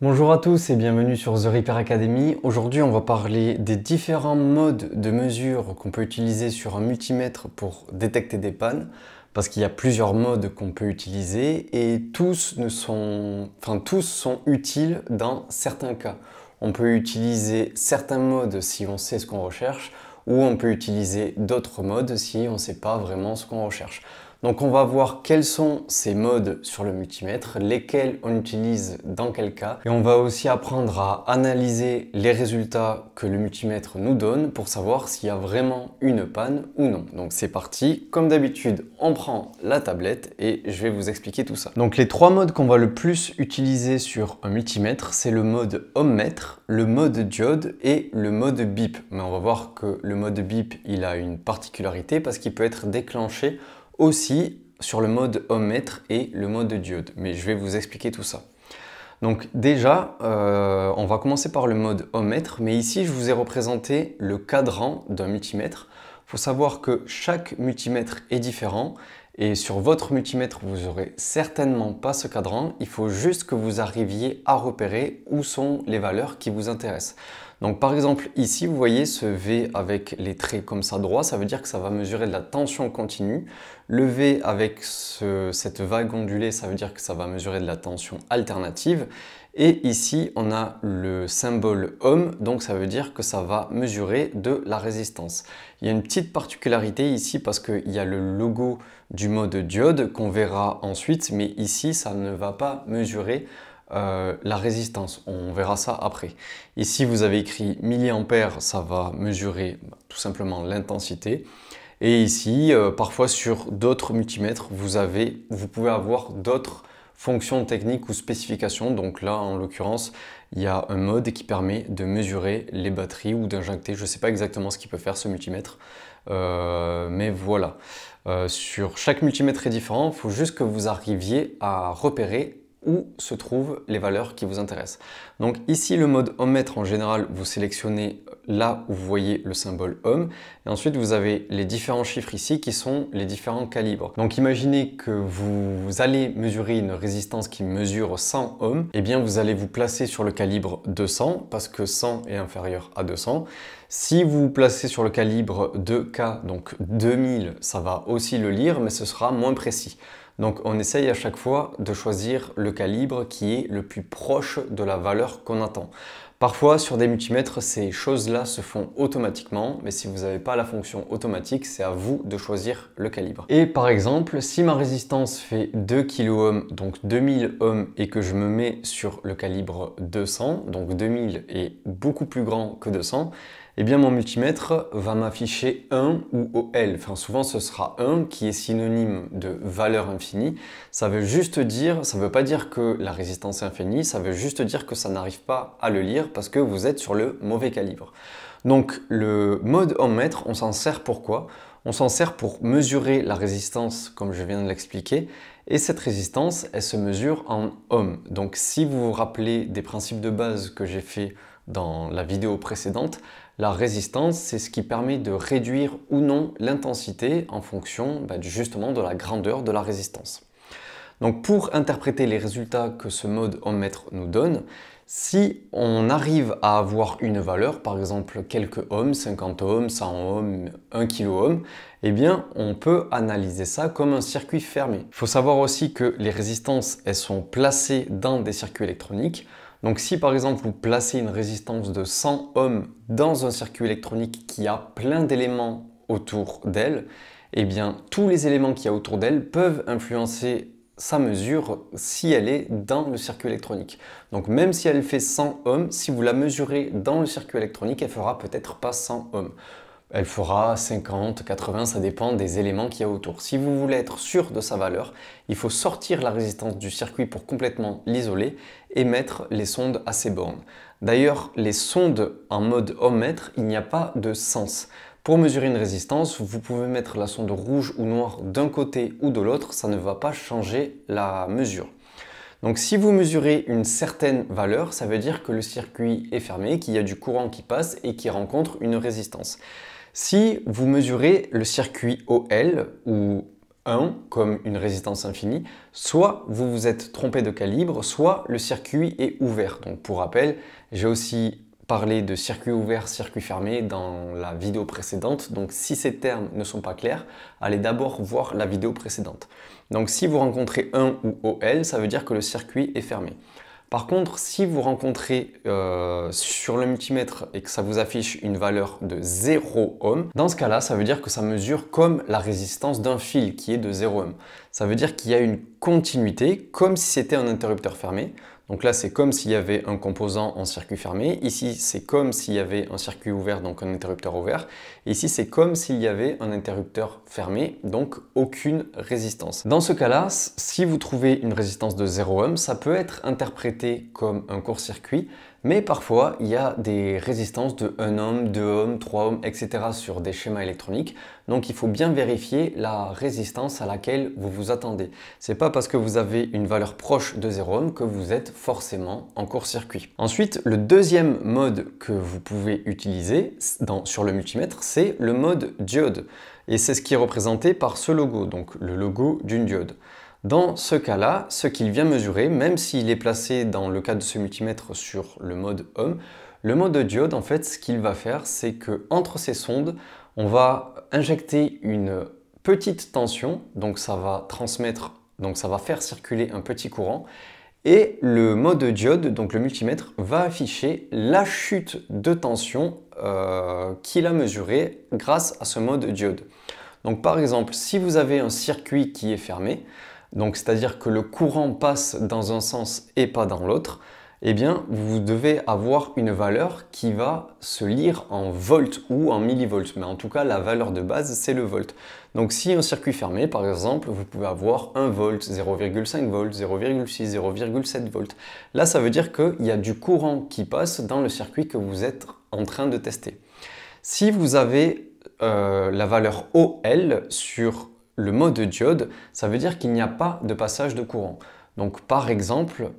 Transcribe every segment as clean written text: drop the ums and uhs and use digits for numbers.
Bonjour à tous et bienvenue sur The Repair Academy. Aujourd'hui, on va parler des différents modes de mesure qu'on peut utiliser sur un multimètre pour détecter des pannes, parce qu'il y a plusieurs modes qu'on peut utiliser et tous sont utiles dans certains cas. On peut utiliser certains modes si on sait ce qu'on recherche, ou on peut utiliser d'autres modes si on ne sait pas vraiment ce qu'on recherche. Donc on va voir quels sont ces modes sur le multimètre, lesquels on utilise dans quel cas. Et on va aussi apprendre à analyser les résultats que le multimètre nous donne pour savoir s'il y a vraiment une panne ou non. Donc c'est parti, comme d'habitude on prend la tablette et je vais vous expliquer tout ça. Donc les trois modes qu'on va le plus utiliser sur un multimètre, c'est le mode ohmmètre, le mode diode et le mode bip. Mais on va voir que le mode bip il a une particularité parce qu'il peut être déclenché aussi sur le mode ohmmètre et le mode diode, mais je vais vous expliquer tout ça. Donc déjà, on va commencer par le mode ohmmètre, mais ici je vous ai représenté le cadran d'un multimètre. Il faut savoir que chaque multimètre est différent et sur votre multimètre, vous n'aurez certainement pas ce cadran. Il faut juste que vous arriviez à repérer où sont les valeurs qui vous intéressent. Donc par exemple ici vous voyez ce V avec les traits comme ça droit, ça veut dire que ça va mesurer de la tension continue. Le V avec cette vague ondulée, ça veut dire que ça va mesurer de la tension alternative. Et ici on a le symbole ohm, donc ça veut dire que ça va mesurer de la résistance. Il y a une petite particularité ici parce qu'il y a le logo du mode diode qu'on verra ensuite, mais ici ça ne va pas mesurer la résistance, on verra ça après. Ici vous avez écrit milliampères, ça va mesurer tout simplement l'intensité. Et ici, parfois sur d'autres multimètres, vous pouvez avoir d'autres fonctions techniques ou spécifications. Donc là, en l'occurrence, il y a un mode qui permet de mesurer les batteries ou d'injecter. Je ne sais pas exactement ce qu'il peut faire ce multimètre, mais voilà. Sur chaque multimètre est différent, il faut juste que vous arriviez à repérer où se trouvent les valeurs qui vous intéressent. Donc ici, le mode ohmmètre, en général, vous sélectionnez là où vous voyez le symbole ohm. Et ensuite, vous avez les différents chiffres ici qui sont les différents calibres. Donc imaginez que vous allez mesurer une résistance qui mesure 100 ohms. Eh bien, vous allez vous placer sur le calibre 200 parce que 100 est inférieur à 200. Si vous vous placez sur le calibre 2K, donc 2000, ça va aussi le lire, mais ce sera moins précis. Donc on essaye à chaque fois de choisir le calibre qui est le plus proche de la valeur qu'on attend. Parfois sur des multimètres, ces choses-là se font automatiquement, mais si vous n'avez pas la fonction automatique, c'est à vous de choisir le calibre. Et par exemple, si ma résistance fait 2 kΩ, donc 2000 ohms, et que je me mets sur le calibre 200, donc 2000 est beaucoup plus grand que 200, eh bien mon multimètre va m'afficher 1 ou OL. Enfin, souvent ce sera 1 qui est synonyme de valeur infinie. Ça veut juste dire, ça ne veut pas dire que la résistance est infinie, ça veut juste dire que ça n'arrive pas à le lire parce que vous êtes sur le mauvais calibre. Donc le mode ohmmètre, on s'en sert pour quoi? On s'en sert pour mesurer la résistance comme je viens de l'expliquer. Et cette résistance, elle se mesure en ohms. Donc si vous vous rappelez des principes de base que j'ai fait dans la vidéo précédente, la résistance, c'est ce qui permet de réduire ou non l'intensité en fonction justement de la grandeur de la résistance. Donc pour interpréter les résultats que ce mode ohmmètre nous donne, si on arrive à avoir une valeur, par exemple quelques ohms, 50 ohms, 100 ohms, 1 kΩ, eh bien on peut analyser ça comme un circuit fermé. Il faut savoir aussi que les résistances, elles sont placées dans des circuits électroniques. Donc si par exemple vous placez une résistance de 100 ohms dans un circuit électronique qui a plein d'éléments autour d'elle, eh bien tous les éléments qu'il y a autour d'elle peuvent influencer sa mesure si elle est dans le circuit électronique. Donc même si elle fait 100 ohms, si vous la mesurez dans le circuit électronique, elle fera peut-être pas 100 ohms. Elle fera 50, 80, ça dépend des éléments qu'il y a autour. Si vous voulez être sûr de sa valeur, il faut sortir la résistance du circuit pour complètement l'isoler et mettre les sondes à ces bornes. D'ailleurs, les sondes en mode ohmmètre, il n'y a pas de sens. Pour mesurer une résistance, vous pouvez mettre la sonde rouge ou noire d'un côté ou de l'autre, ça ne va pas changer la mesure. Donc si vous mesurez une certaine valeur, ça veut dire que le circuit est fermé, qu'il y a du courant qui passe et qui rencontre une résistance. Si vous mesurez le circuit OL ou 1 comme une résistance infinie, soit vous vous êtes trompé de calibre, soit le circuit est ouvert. Donc pour rappel, j'ai aussi parlé de circuit ouvert, circuit fermé dans la vidéo précédente. Donc si ces termes ne sont pas clairs, allez d'abord voir la vidéo précédente. Donc si vous rencontrez 1 ou OL, ça veut dire que le circuit est fermé. Par contre, si vous rencontrez sur le multimètre et que ça vous affiche une valeur de 0 ohm, dans ce cas-là, ça veut dire que ça mesure comme la résistance d'un fil qui est de 0 ohm. Ça veut dire qu'il y a une continuité comme si c'était un interrupteur fermé. Donc là, c'est comme s'il y avait un composant en circuit fermé. Ici, c'est comme s'il y avait un circuit ouvert, donc un interrupteur ouvert. Et ici, c'est comme s'il y avait un interrupteur fermé, donc aucune résistance. Dans ce cas-là, si vous trouvez une résistance de 0 ohm, ça peut être interprété comme un court-circuit, mais parfois, il y a des résistances de 1 ohm, 2 ohms, 3 ohms, etc. sur des schémas électroniques. Donc, il faut bien vérifier la résistance à laquelle vous vous attendez. C'est pas parce que vous avez une valeur proche de 0 ohm que vous êtes forcément en court-circuit. Ensuite, le deuxième mode que vous pouvez utiliser sur le multimètre, c'est le mode diode. Et c'est ce qui est représenté par ce logo, donc le logo d'une diode. Dans ce cas-là, ce qu'il vient mesurer, même s'il est placé dans le cas de ce multimètre sur le mode ohm, le mode diode, en fait, ce qu'il va faire, c'est que entre ces sondes, on va injecter une petite tension, donc ça va transmettre, donc ça va faire circuler un petit courant, et le mode diode, donc le multimètre, va afficher la chute de tension qu'il a mesurée grâce à ce mode diode. Donc par exemple, si vous avez un circuit qui est fermé, donc c'est-à-dire que le courant passe dans un sens et pas dans l'autre, eh bien vous devez avoir une valeur qui va se lire en volts ou en millivolts, mais en tout cas la valeur de base c'est le volt. Donc si un circuit fermé par exemple, vous pouvez avoir 1 volt, 0,5 volts, 0,6, 0,7 volts. Là ça veut dire qu'il y a du courant qui passe dans le circuit que vous êtes en train de tester. Si vous avez la valeur OL sur le mode diode, ça veut dire qu'il n'y a pas de passage de courant. Donc par exemple,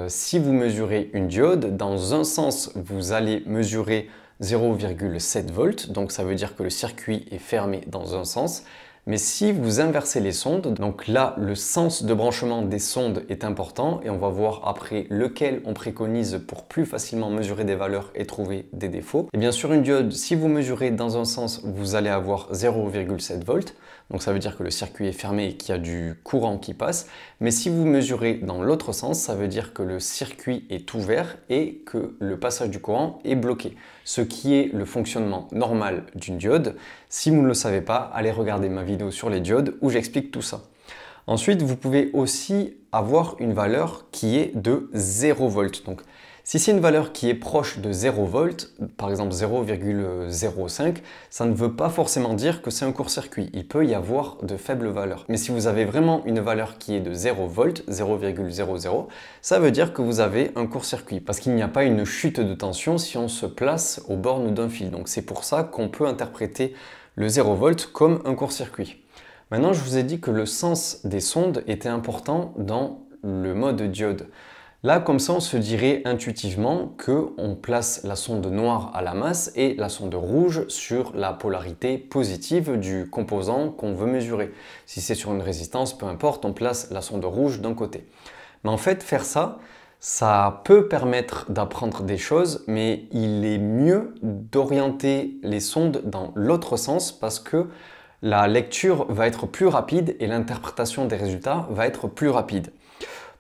si vous mesurez une diode, dans un sens vous allez mesurer 0,7 volts, donc ça veut dire que le circuit est fermé dans un sens. Mais si vous inversez les sondes, donc là le sens de branchement des sondes est important et on va voir après lequel on préconise pour plus facilement mesurer des valeurs et trouver des défauts. Et bien sûr une diode, si vous mesurez dans un sens, vous allez avoir 0,7 volts, donc ça veut dire que le circuit est fermé et qu'il y a du courant qui passe. Mais si vous mesurez dans l'autre sens, ça veut dire que le circuit est ouvert et que le passage du courant est bloqué. Ce qui est le fonctionnement normal d'une diode. Si vous ne le savez pas, allez regarder ma vidéo sur les diodes où j'explique tout ça. Ensuite, vous pouvez aussi avoir une valeur qui est de 0 volts. Donc, si c'est une valeur qui est proche de 0 volts, par exemple 0,05, ça ne veut pas forcément dire que c'est un court-circuit. Il peut y avoir de faibles valeurs. Mais si vous avez vraiment une valeur qui est de 0 volts, 0,00, ça veut dire que vous avez un court-circuit. Parce qu'il n'y a pas une chute de tension si on se place aux bornes d'un fil. Donc c'est pour ça qu'on peut interpréter le 0 volts comme un court-circuit. Maintenant, je vous ai dit que le sens des sondes était important dans le mode diode. Là, comme ça, on se dirait intuitivement qu'on place la sonde noire à la masse et la sonde rouge sur la polarité positive du composant qu'on veut mesurer. Si c'est sur une résistance, peu importe, on place la sonde rouge d'un côté. Mais en fait, faire ça, ça peut permettre d'apprendre des choses, mais il est mieux d'orienter les sondes dans l'autre sens parce que la lecture va être plus rapide et l'interprétation des résultats va être plus rapide.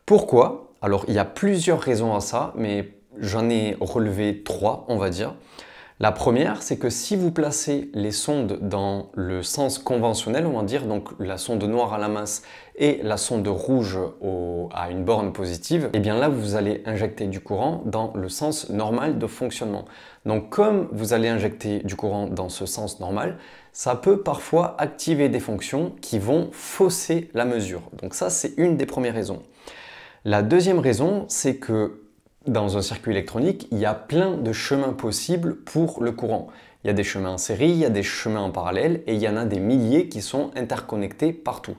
Pourquoi ? Alors, il y a plusieurs raisons à ça, mais j'en ai relevé 3, on va dire. La première, c'est que si vous placez les sondes dans le sens conventionnel, on va dire, donc la sonde noire à la masse et la sonde rouge à une borne positive, et bien là, vous allez injecter du courant dans le sens normal de fonctionnement. Donc, comme vous allez injecter du courant dans ce sens normal, ça peut parfois activer des fonctions qui vont fausser la mesure. Donc ça, c'est une des premières raisons. La deuxième raison, c'est que dans un circuit électronique, il y a plein de chemins possibles pour le courant. Il y a des chemins en série, il y a des chemins en parallèle et il y en a des milliers qui sont interconnectés partout.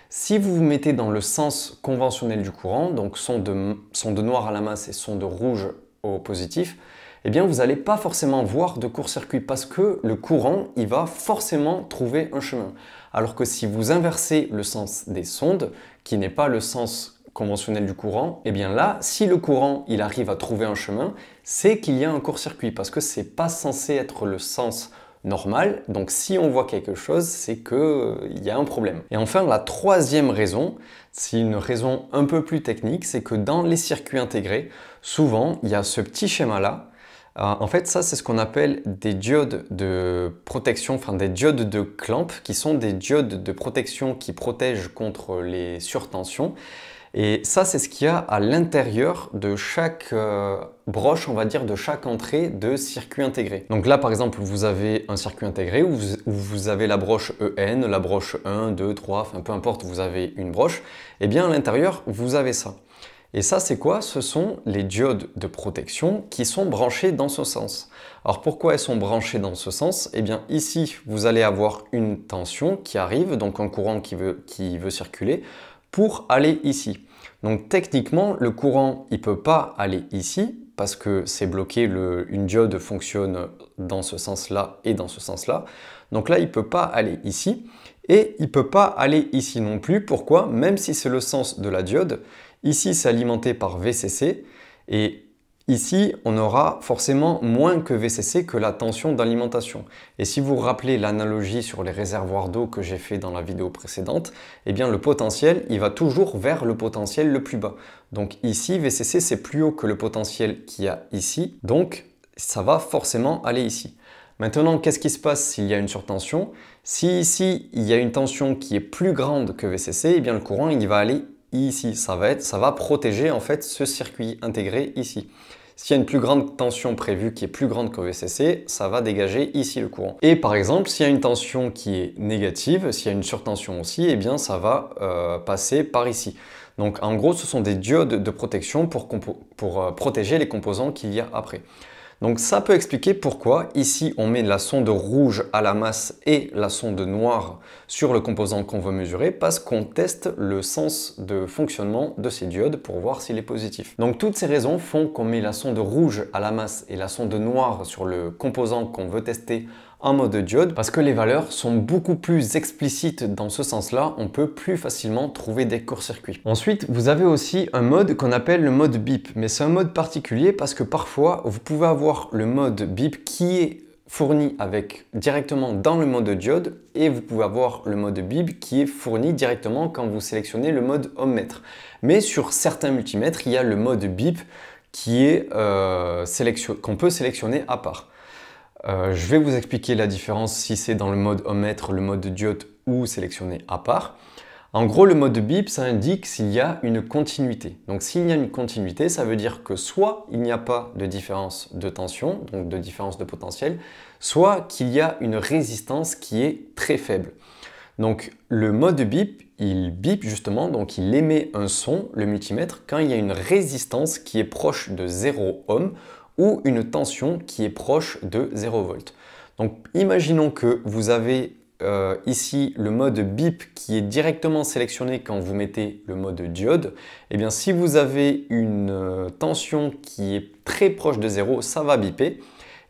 Si vous vous mettez dans le sens conventionnel du courant, donc sonde noire à la masse et sonde rouge au positif, eh bien vous n'allez pas forcément voir de court-circuit parce que le courant, il va forcément trouver un chemin. Alors que si vous inversez le sens des sondes, qui n'est pas le sens conventionnel du courant, eh bien là, si le courant, il arrive à trouver un chemin, c'est qu'il y a un court-circuit parce que c'est pas censé être le sens normal. Donc si on voit quelque chose, c'est qu'il y a un problème. Et enfin, la troisième raison, c'est une raison un peu plus technique, c'est que dans les circuits intégrés, souvent, il y a ce petit schéma-là. En fait, ça, c'est ce qu'on appelle des diodes de protection, enfin des diodes de clamp, qui sont des diodes de protection qui protègent contre les surtensions. Et ça, c'est ce qu'il y a à l'intérieur de chaque broche, on va dire, de chaque entrée de circuit intégré. Donc là, par exemple, vous avez un circuit intégré où vous avez la broche EN, la broche 1, 2, 3, enfin peu importe, vous avez une broche. Et bien à l'intérieur, vous avez ça. Et ça, c'est quoi? Ce sont les diodes de protection qui sont branchées dans ce sens. Alors pourquoi elles sont branchées dans ce sens? Eh bien ici, vous allez avoir une tension qui arrive, donc un courant qui veut circuler, pour aller ici. Donc techniquement, le courant, il ne peut pas aller ici, parce que c'est bloqué, une diode fonctionne dans ce sens-là et dans ce sens-là. Donc là, il ne peut pas aller ici, et il ne peut pas aller ici non plus. Pourquoi? Même si c'est le sens de la diode, ici, c'est alimenté par VCC et ici, on aura forcément moins que VCC que la tension d'alimentation. Et si vous vous rappelez l'analogie sur les réservoirs d'eau que j'ai fait dans la vidéo précédente, eh bien le potentiel, il va toujours vers le potentiel le plus bas. Donc ici, VCC, c'est plus haut que le potentiel qu'il y a ici. Donc, ça va forcément aller ici. Maintenant, qu'est-ce qui se passe s'il y a une surtension? Si ici, il y a une tension qui est plus grande que VCC, eh bien le courant, il va aller ici, ça va protéger en fait ce circuit intégré ici. S'il y a une plus grande tension prévue qui est plus grande que VCC, ça va dégager ici le courant. Et par exemple, s'il y a une tension qui est négative, s'il y a une surtension aussi, eh bien ça va passer par ici. Donc en gros, ce sont des diodes de protection pour protéger les composants qu'il y a après. Donc ça peut expliquer pourquoi ici on met la sonde rouge à la masse et la sonde noire sur le composant qu'on veut mesurer parce qu'on teste le sens de fonctionnement de ces diodes pour voir s'il est positif. Donc toutes ces raisons font qu'on met la sonde rouge à la masse et la sonde noire sur le composant qu'on veut tester en mode diode parce que les valeurs sont beaucoup plus explicites dans ce sens-là, on peut plus facilement trouver des courts-circuits. Ensuite, vous avez aussi un mode qu'on appelle le mode bip, mais c'est un mode particulier parce que parfois, vous pouvez avoir le mode bip qui est fourni directement dans le mode diode et vous pouvez avoir le mode bip qui est fourni directement quand vous sélectionnez le mode ohmmètre. Mais sur certains multimètres, il y a le mode bip qui est qu'on peut sélectionner à part. Je vais vous expliquer la différence si c'est dans le mode ohmmètre, le mode diode ou sélectionné à part. En gros, le mode bip, ça indique s'il y a une continuité. Donc s'il y a une continuité, ça veut dire que soit il n'y a pas de différence de tension, donc de différence de potentiel, soit qu'il y a une résistance qui est très faible. Donc le mode bip, il bip justement, donc il émet un son, le multimètre, quand il y a une résistance qui est proche de 0 ohm ou une tension qui est proche de 0 volt. Donc imaginons que vous avez ici le mode bip qui est directement sélectionné quand vous mettez le mode diode. Et bien si vous avez une tension qui est très proche de 0, ça va biper.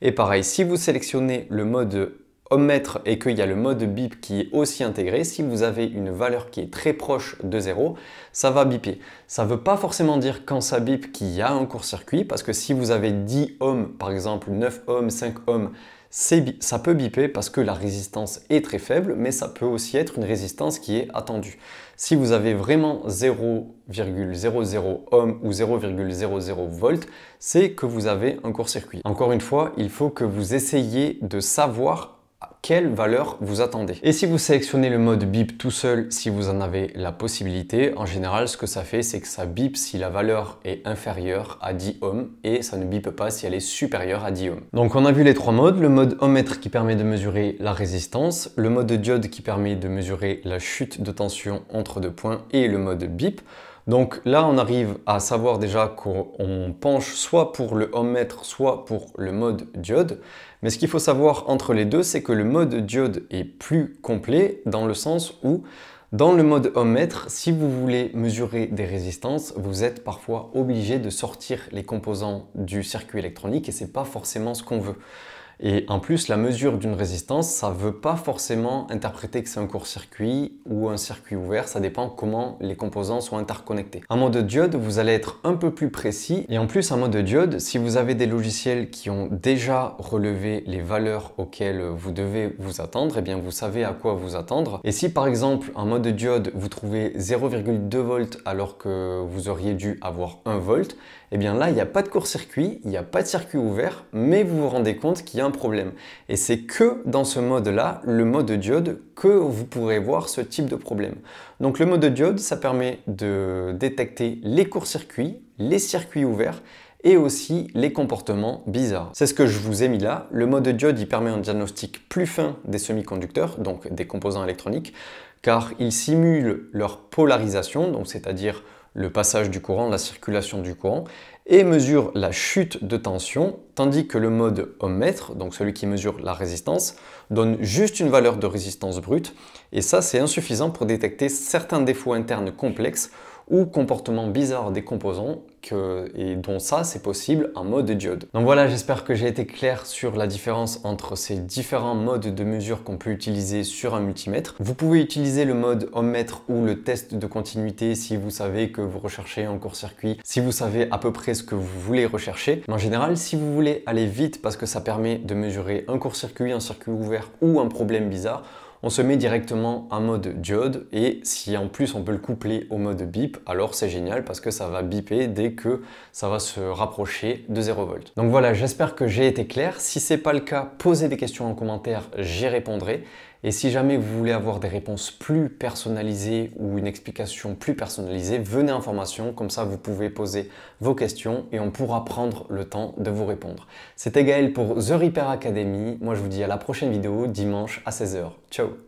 Et pareil, si vous sélectionnez le mode ohmmètre et qu'il y a le mode bip qui est aussi intégré, si vous avez une valeur qui est très proche de 0, ça va biper. Ça ne veut pas forcément dire quand ça bip qu'il y a un court-circuit, parce que si vous avez 10 ohms, par exemple 9 ohms, 5 ohms, ça peut biper parce que la résistance est très faible, mais ça peut aussi être une résistance qui est attendue. Si vous avez vraiment 0,00 ohm ou 0,00 volt, c'est que vous avez un court-circuit. Encore une fois, il faut que vous essayiez de savoir quelle valeur vous attendez. Et si vous sélectionnez le mode bip tout seul, si vous en avez la possibilité, en général, ce que ça fait, c'est que ça bip si la valeur est inférieure à 10 ohms et ça ne bip pas si elle est supérieure à 10 ohms. Donc on a vu les trois modes, le mode ohmmètre qui permet de mesurer la résistance, le mode diode qui permet de mesurer la chute de tension entre deux points et le mode bip. Donc là, on arrive à savoir déjà qu'on penche soit pour le ohmmètre, soit pour le mode diode. Mais ce qu'il faut savoir entre les deux, c'est que le mode diode est plus complet dans le sens où Dans le mode ohmmètre, si vous voulez mesurer des résistances, vous êtes parfois obligé de sortir les composants du circuit électronique et c'est pas forcément ce qu'on veut. Et en plus, la mesure d'une résistance, ça ne veut pas forcément interpréter que c'est un court-circuit ou un circuit ouvert, ça dépend comment les composants sont interconnectés. En mode diode, vous allez être un peu plus précis et en plus en mode diode, si vous avez des logiciels qui ont déjà relevé les valeurs auxquelles vous devez vous attendre, eh bien vous savez à quoi vous attendre. Et si par exemple en mode diode, vous trouvez 0,2 volts alors que vous auriez dû avoir 1 volt, eh bien là, il n'y a pas de court-circuit, il n'y a pas de circuit ouvert, mais vous vous rendez compte qu'il y a un problème. Et c'est que dans ce mode-là, le mode diode, que vous pourrez voir ce type de problème. Donc le mode diode, ça permet de détecter les courts-circuits, les circuits ouverts et aussi les comportements bizarres. C'est ce que je vous ai mis là. Le mode diode, il permet un diagnostic plus fin des semi-conducteurs, donc des composants électroniques, car il simule leur polarisation, donc c'est-à-dire le passage du courant, la circulation du courant, et mesure la chute de tension, tandis que le mode ohmmètre, donc celui qui mesure la résistance, donne juste une valeur de résistance brute, et ça c'est insuffisant pour détecter certains défauts internes complexes ou comportements bizarres des composants, et dont ça c'est possible en mode diode. Donc voilà, j'espère que j'ai été clair sur la différence entre ces différents modes de mesure qu'on peut utiliser sur un multimètre. Vous pouvez utiliser le mode ohmmètre ou le test de continuité si vous savez que vous recherchez un court-circuit, si vous savez à peu près ce que vous voulez rechercher. Mais en général, si vous voulez aller vite parce que ça permet de mesurer un court-circuit, un circuit ouvert ou un problème bizarre, on se met directement en mode diode et si en plus on peut le coupler au mode bip, alors c'est génial parce que ça va biper dès que ça va se rapprocher de 0 volt. Donc voilà, j'espère que j'ai été clair. Si ce n'est pas le cas, posez des questions en commentaire, j'y répondrai. Et si jamais vous voulez avoir des réponses plus personnalisées ou une explication plus personnalisée, venez en formation, comme ça vous pouvez poser vos questions et on pourra prendre le temps de vous répondre. C'était Gaël pour The Repair Academy, moi je vous dis à la prochaine vidéo dimanche à 16 h. Ciao.